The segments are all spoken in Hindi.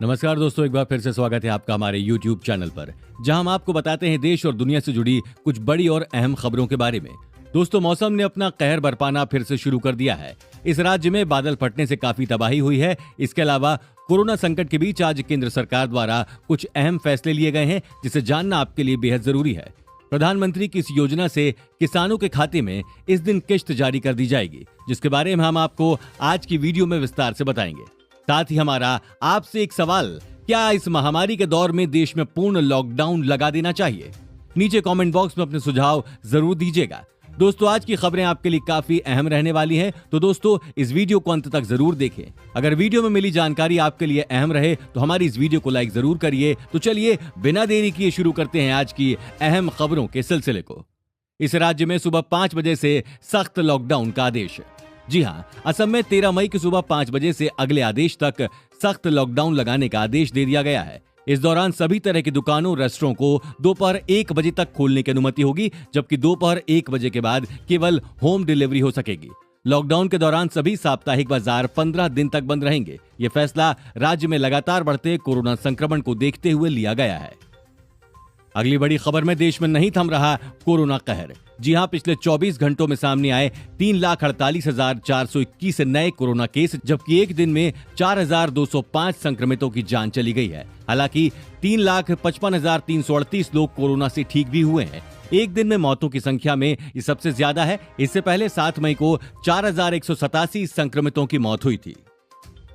नमस्कार दोस्तों, एक बार फिर से स्वागत है आपका हमारे YouTube चैनल पर, जहां हम आपको बताते हैं देश और दुनिया से जुड़ी कुछ बड़ी और अहम खबरों के बारे में। दोस्तों, मौसम ने अपना कहर बरपाना फिर से शुरू कर दिया है। इस राज्य में बादल फटने से काफी तबाही हुई है। इसके अलावा कोरोना संकट के बीच आज केंद्र सरकार द्वारा कुछ अहम फैसले लिए गए हैं, जिसे जानना आपके लिए बेहद जरूरी है। प्रधानमंत्री की इस योजना से किसानों के खाते में इस दिन किश्त जारी कर दी जाएगी, जिसके बारे में हम आपको आज की वीडियो में विस्तार से बताएंगे। साथ ही हमारा आपसे एक सवाल, क्या इस महामारी के दौर में देश में पूर्ण लॉकडाउन लगा देना चाहिए? नीचे कमेंट बॉक्स में अपने सुझाव जरूर दीजिएगा। दोस्तों, आज की खबरें आपके लिए काफी अहम रहने वाली हैं, तो दोस्तों इस वीडियो को अंत तक जरूर देखें। अगर वीडियो में मिली जानकारी आपके लिए अहम रहे तो हमारी इस वीडियो को लाइक जरूर करिए। तो चलिए बिना देरी किए शुरू करते हैं आज की अहम खबरों के सिलसिले को। इस राज्य में सुबह 5 बजे से सख्त लॉकडाउन का आदेश। जी हां, असम में 13 मई की सुबह 5 बजे से अगले आदेश तक सख्त लॉकडाउन लगाने का आदेश दे दिया गया है। इस दौरान सभी तरह की दुकानों, रेस्टोरेंट को दोपहर 1 बजे तक खोलने की अनुमति होगी, जबकि दोपहर 1 बजे के बाद केवल होम डिलीवरी हो सकेगी। लॉकडाउन के दौरान सभी साप्ताहिक बाजार 15 दिन तक बंद रहेंगे। ये फैसला राज्य में लगातार बढ़ते कोरोना संक्रमण को देखते हुए लिया गया है। अगली बड़ी खबर में देश में नहीं थम रहा कोरोना कहर। जी हां, पिछले 24 घंटों में सामने आए 3,48,421 नए कोरोना केस, जबकि एक दिन में 4,205 संक्रमितों की जान चली गई है। हालांकि 3,55,338 लोग कोरोना से ठीक भी हुए हैं। एक दिन में मौतों की संख्या में ये सबसे ज्यादा है। इससे पहले 7 मई को 4,187 संक्रमितों की मौत हुई थी।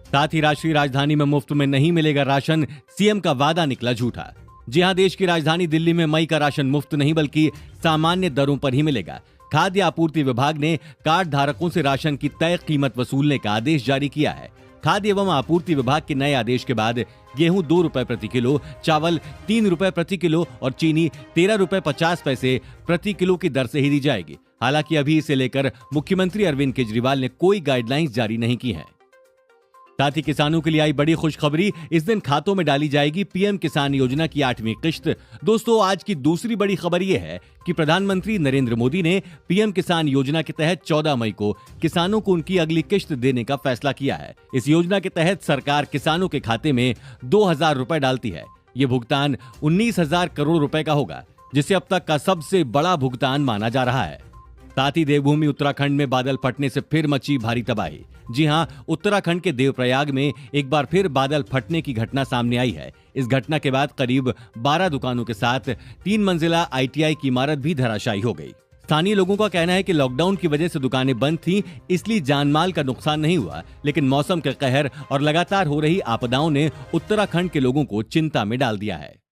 साथ ही राष्ट्रीय राजधानी में मुफ्त में नहीं मिलेगा राशन, सीएम का वादा निकला झूठा। जी हां, देश की राजधानी दिल्ली में मई का राशन मुफ्त नहीं बल्कि सामान्य दरों पर ही मिलेगा। खाद्य आपूर्ति विभाग ने कार्ड धारकों से राशन की तय कीमत वसूलने का आदेश जारी किया है। खाद्य एवं आपूर्ति विभाग के नए आदेश के बाद गेहूं 2 रुपए प्रति किलो, चावल 3 रुपए प्रति किलो और चीनी 13 रुपए 50 पैसे प्रति किलो की दर से ही दी जाएगी। हालांकि अभी इसे लेकर मुख्यमंत्री अरविंद केजरीवाल ने कोई गाइडलाइंस जारी नहीं की है। साथ ही किसानों के लिए आई बड़ी खुशखबरी, इस दिन खातों में डाली जाएगी पीएम किसान योजना की 8वीं किश्त। दोस्तों, आज की दूसरी बड़ी खबर यह है कि प्रधानमंत्री नरेंद्र मोदी ने पीएम किसान योजना के तहत 14 मई को किसानों को उनकी अगली किश्त देने का फैसला किया है। इस योजना के तहत सरकार किसानों के खाते में 2,000 रुपए डालती है। ये भुगतान 19,000 करोड़ रुपए का होगा, जिसे अब तक का सबसे बड़ा भुगतान माना जा रहा है। साथ ही देवभूमि उत्तराखंड में बादल फटने से फिर मची भारी तबाही। जी हां, उत्तराखंड के देवप्रयाग में एक बार फिर बादल फटने की घटना सामने आई है। इस घटना के बाद करीब 12 दुकानों के साथ 3 मंजिला आईटीआई की इमारत भी धराशायी हो गई। स्थानीय लोगों का कहना है कि लॉकडाउन की वजह से दुकानें बंद थीं, इसलिए जानमाल का नुकसान नहीं हुआ, लेकिन मौसम के कहर और लगातार हो रही आपदाओं ने उत्तराखंड के लोगों को चिंता में डाल दिया है।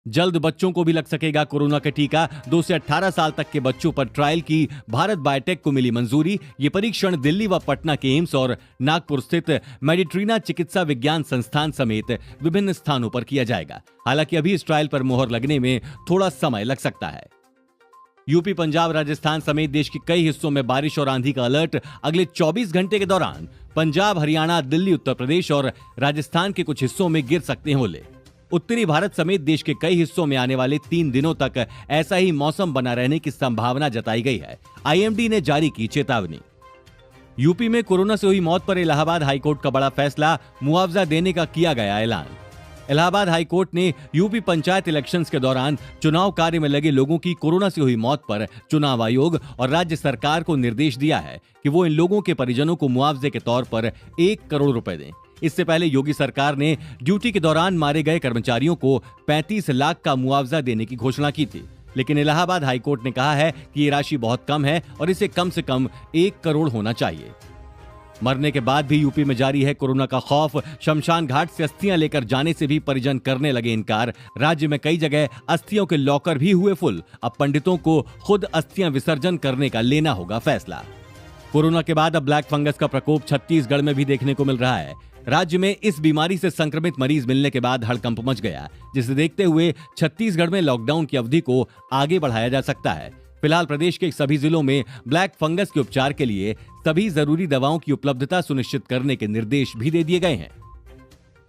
जल्द बच्चों को भी लग सकेगा कोरोना का टीका। 2 से 18 साल तक के बच्चों पर ट्रायल की भारत बायोटेक को मिली मंजूरी। ये परीक्षण दिल्ली व पटना के एम्स और नागपुर स्थित मेडिट्रीना चिकित्सा विज्ञान संस्थान समेत विभिन्न स्थानों पर किया जाएगा। हालांकि अभी इस ट्रायल पर मोहर लगने में थोड़ा समय लग सकता है। यूपी, पंजाब, राजस्थान समेत देश के कई हिस्सों में बारिश और आंधी का अलर्ट। अगले 24 घंटे के दौरान पंजाब, हरियाणा, दिल्ली, उत्तर प्रदेश और राजस्थान के कुछ हिस्सों में गिर सकते हैं ओले। उत्तरी भारत समेत देश के कई हिस्सों में आने वाले 3 दिनों तक ऐसा ही मौसम बना रहने की संभावना जताई गई है। आईएमडी ने जारी की चेतावनी। यूपी में कोरोना से हुई मौत पर इलाहाबाद हाईकोर्ट का बड़ा फैसला, मुआवजा देने का किया गया ऐलान। इलाहाबाद हाईकोर्ट ने यूपी पंचायत इलेक्शंस के दौरान चुनाव कार्य में लगे लोगों की कोरोना से हुई मौत पर चुनाव आयोग और राज्य सरकार को निर्देश दिया है कि वो इन लोगों के परिजनों को मुआवजे के तौर पर 1 करोड़ रुपए दें। इससे पहले योगी सरकार ने ड्यूटी के दौरान मारे गए कर्मचारियों को 35 लाख का मुआवजा देने की घोषणा की थी, लेकिन इलाहाबाद हाईकोर्ट ने कहा है कि ये राशि बहुत कम है और इसे कम से कम 1 करोड़ होना चाहिए। मरने के बाद भी यूपी में जारी है कोरोना का खौफ। शमशान घाट से अस्थियां लेकर जाने से भी परिजन करने लगे इनकार। राज्य में कई जगह अस्थियों के लॉकर भी हुए फुल। अब पंडितों को खुद अस्थियां विसर्जन करने का लेना होगा फैसला। कोरोना के बाद अब ब्लैक फंगस का प्रकोप छत्तीसगढ़ में भी देखने को मिल रहा है। राज्य में इस बीमारी से संक्रमित मरीज मिलने के बाद हड़कंप मच गया, जिसे देखते हुए छत्तीसगढ़ में लॉकडाउन की अवधि को आगे बढ़ाया जा सकता है। फिलहाल प्रदेश के सभी जिलों में ब्लैक फंगस के उपचार के लिए सभी जरूरी दवाओं की उपलब्धता सुनिश्चित करने के निर्देश भी दे दिए गए हैं।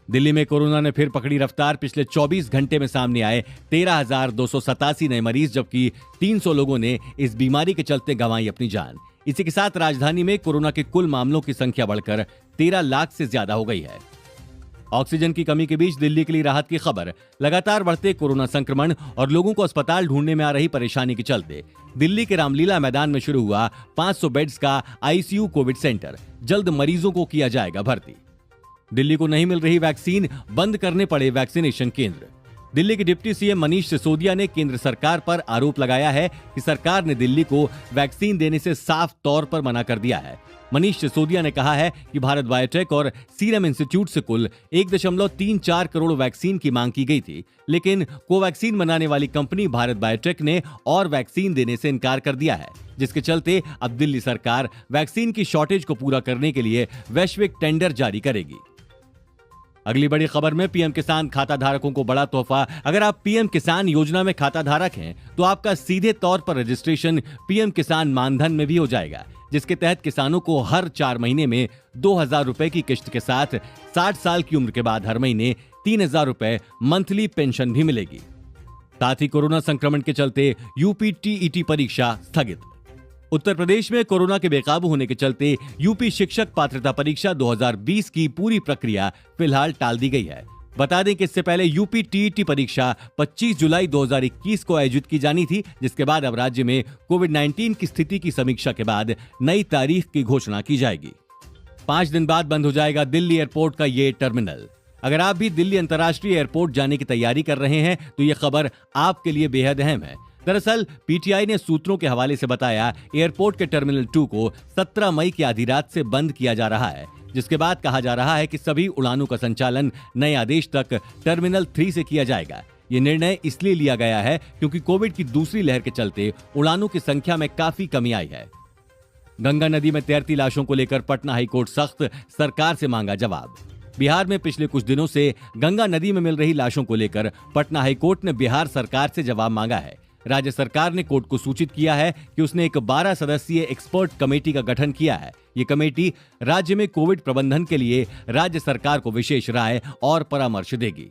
दिल्ली में कोरोना ने फिर पकड़ी रफ्तार। पिछले 24 घंटे में सामने आए 13,287 नए मरीज, जबकि 300 लोगों ने इस बीमारी के चलते गंवाई अपनी जान। इसी के साथ राजधानी में कोरोना के कुल मामलों की संख्या बढ़कर 13 लाख से ज्यादा हो गई है। ऑक्सीजन की कमी के बीच दिल्ली के लिए राहत की खबर। लगातार बढ़ते कोरोना संक्रमण और लोगों को अस्पताल ढूंढने में आ रही परेशानी के चलते दिल्ली के रामलीला मैदान में शुरू हुआ 500 बेड्स का आईसीयू कोविड सेंटर। जल्द मरीजों को किया जाएगा भर्ती। दिल्ली को नहीं मिल रही वैक्सीन, बंद करने पड़े वैक्सीनेशन केंद्र। दिल्ली के डिप्टी सीएम मनीष सिसोदिया ने केंद्र सरकार पर आरोप लगाया है कि सरकार ने दिल्ली को वैक्सीन देने से साफ तौर पर मना कर दिया है। मनीष सिसोदिया ने कहा है कि भारत बायोटेक और सीरम इंस्टीट्यूट से कुल 1.34 करोड़ वैक्सीन की मांग की गई थी, लेकिन कोवैक्सीन बनाने वाली कंपनी भारत बायोटेक ने और वैक्सीन देने से इनकार कर दिया है, जिसके चलते अब दिल्ली सरकार वैक्सीन की शॉर्टेज को पूरा करने के लिए वैश्विक टेंडर जारी करेगी। अगली बड़ी खबर में पीएम किसान खाता धारकों को बड़ा तोहफा। अगर आप पीएम किसान योजना में खाता धारक हैं तो आपका सीधे तौर पर रजिस्ट्रेशन पीएम किसान मानधन में भी हो जाएगा, जिसके तहत किसानों को हर 4 महीने में 2000 रुपए की किश्त के साथ 60 साल की उम्र के बाद हर महीने 3000 रुपए मंथली पेंशन भी मिलेगी। साथ ही कोरोना संक्रमण के चलते यूपी टीईटी परीक्षा स्थगित। उत्तर प्रदेश में कोरोना के बेकाबू होने के चलते यूपी शिक्षक पात्रता परीक्षा 2020 की पूरी प्रक्रिया फिलहाल टाल दी गई है। बता दें कि इससे पहले यूपी टीईटी परीक्षा 25 जुलाई 2021 को आयोजित की जानी थी, जिसके बाद अब राज्य में कोविड-19 की स्थिति की समीक्षा के बाद नई तारीख की घोषणा की जाएगी। 5 दिन बाद बंद हो जाएगा दिल्ली एयरपोर्ट का ये टर्मिनल। अगर आप भी दिल्ली अंतर्राष्ट्रीय एयरपोर्ट जाने की तैयारी कर रहे हैं तो ये खबर आपके लिए बेहद अहम है। दरअसल पीटीआई ने सूत्रों के हवाले से बताया, एयरपोर्ट के टर्मिनल 2 को 17 मई की आधी रात से बंद किया जा रहा है, जिसके बाद कहा जा रहा है कि सभी उड़ानों का संचालन नए आदेश तक टर्मिनल 3 से किया जाएगा। ये निर्णय इसलिए लिया गया है क्योंकि कोविड की दूसरी लहर के चलते उड़ानों की संख्या में काफी कमी आई है। गंगा नदी में तैरती लाशों को लेकर पटना हाईकोर्ट सख्त, सरकार से मांगा जवाब। बिहार में पिछले कुछ दिनों से गंगा नदी में मिल रही लाशों को लेकर पटना हाईकोर्ट ने बिहार सरकार से जवाब मांगा है। राज्य सरकार ने कोर्ट को सूचित किया है कि उसने एक 12 सदस्यीय एक्सपर्ट कमेटी का गठन किया है। ये कमेटी राज्य में कोविड प्रबंधन के लिए राज्य सरकार को विशेष राय और परामर्श देगी।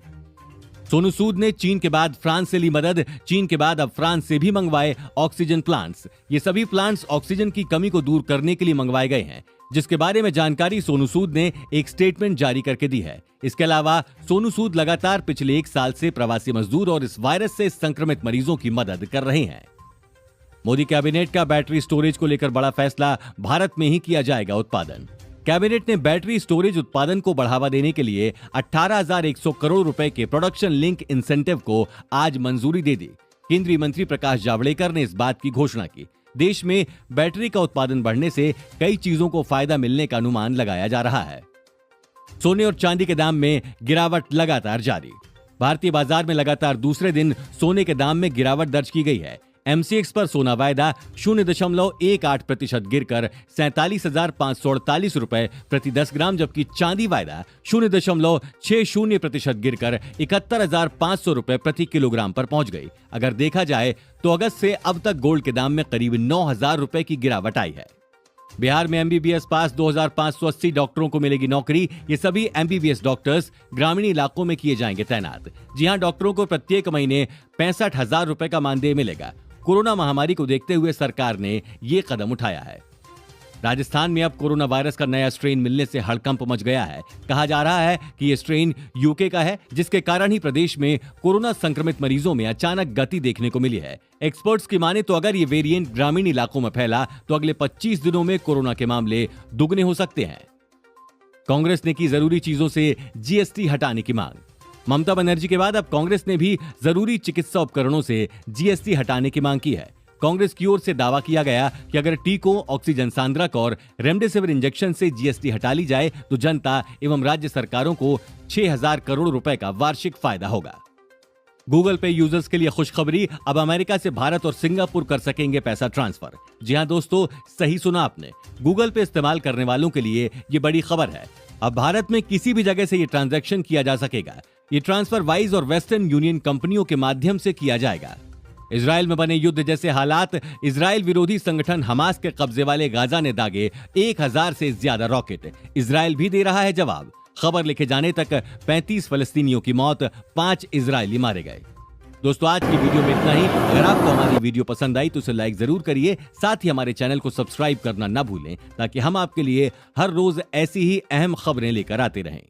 सोनू सूद ने चीन के बाद फ्रांस से ली मदद। चीन के बाद अब फ्रांस से भी मंगवाए ऑक्सीजन प्लांट्स। ये सभी प्लांट्स ऑक्सीजन की कमी को दूर करने के लिए मंगवाए गए हैं, जिसके बारे में जानकारी सोनू सूद ने एक स्टेटमेंट जारी करके दी है। इसके अलावा सोनू सूद लगातार पिछले 1 साल से प्रवासी मजदूर और इस वायरस से संक्रमित मरीजों की मदद कर रहे हैं। मोदी कैबिनेट का बैटरी स्टोरेज को लेकर बड़ा फैसला, भारत में ही किया जाएगा उत्पादन। कैबिनेट ने बैटरी स्टोरेज उत्पादन को बढ़ावा देने के लिए 18,100 करोड़ रुपए के प्रोडक्शन लिंक इंसेंटिव को आज मंजूरी दे दी। केंद्रीय मंत्री प्रकाश जावड़ेकर ने इस बात की घोषणा की। देश में बैटरी का उत्पादन बढ़ने से कई चीजों को फायदा मिलने का अनुमान लगाया जा रहा है। सोने और चांदी के दाम में गिरावट लगातार जारी। भारतीय बाजार में लगातार दूसरे दिन सोने के दाम में गिरावट दर्ज की गई है। एमसीएक्स पर सोना वायदा 0.18% गिरकर 47,548 रुपए प्रति 10 ग्राम, जबकि चांदी वायदा 0.60% गिरकर 71,500 रुपए प्रति किलोग्राम पर पहुंच गई। अगर देखा जाए तो अगस्त से अब तक गोल्ड के दाम में करीब 9,000 रुपए की गिरावट आई है। बिहार में एमबीबीएस पास 2,580 डॉक्टरों को मिलेगी नौकरी। ये सभी एमबीबीएस डॉक्टर्स ग्रामीण इलाकों में किए जाएंगे तैनात। जी हां, डॉक्टरों को प्रत्येक महीने 65,000 रुपए का मानदेय मिलेगा। कोरोना महामारी को देखते हुए सरकार ने ये कदम उठाया है। राजस्थान में अब कोरोना वायरस का नया स्ट्रेन मिलने से हड़कंप मच गया है। कहा जा रहा है कि ये स्ट्रेन यूके का है, जिसके कारण ही प्रदेश में कोरोना संक्रमित मरीजों में अचानक गति देखने को मिली है। एक्सपर्ट्स की माने तो अगर ये वेरिएंट ग्रामीण इलाकों में फैला तो अगले 25 दिनों में कोरोना के मामले दुगने हो सकते हैं। कांग्रेस ने की जरूरी चीजों से जीएसटी हटाने की मांग। ममता बनर्जी के बाद अब कांग्रेस ने भी जरूरी चिकित्सा उपकरणों से जीएसटी हटाने की मांग की है। कांग्रेस की ओर से दावा किया गया कि अगर टीकों, ऑक्सीजन सांद्रक और रेमडेसिविर इंजेक्शन से जीएसटी हटा ली जाए तो जनता एवं राज्य सरकारों को 6,000 करोड़ रुपए का वार्षिक फायदा होगा। गूगल पे यूजर्स के लिए खुशखबरी, अब अमेरिका से भारत और सिंगापुर कर सकेंगे पैसा ट्रांसफर। जी हां दोस्तों, सही सुना आपने, गूगल पे इस्तेमाल करने वालों के लिए ये बड़ी खबर है। अब भारत में किसी भी जगह से ये ट्रांजैक्शन किया जा सकेगा। ये ट्रांसफर वाइज और वेस्टर्न यूनियन कंपनियों के माध्यम से किया जाएगा। इजराइल में बने युद्ध जैसे हालात, इजराइल विरोधी संगठन हमास के कब्जे वाले गाजा ने दागे 1000 से ज्यादा रॉकेट। इजराइल भी दे रहा है जवाब। खबर लिखे जाने तक 35 फलस्तीनियों की मौत, 5 इजरायली मारे गए। दोस्तों, आज की वीडियो में इतना ही। अगर आपको हमारी वीडियो पसंद आई तो उसे लाइक जरूर करिए। साथ ही हमारे चैनल को सब्सक्राइब करना ना भूलें, ताकि हम आपके लिए हर रोज ऐसी ही अहम खबरें लेकर आते रहें।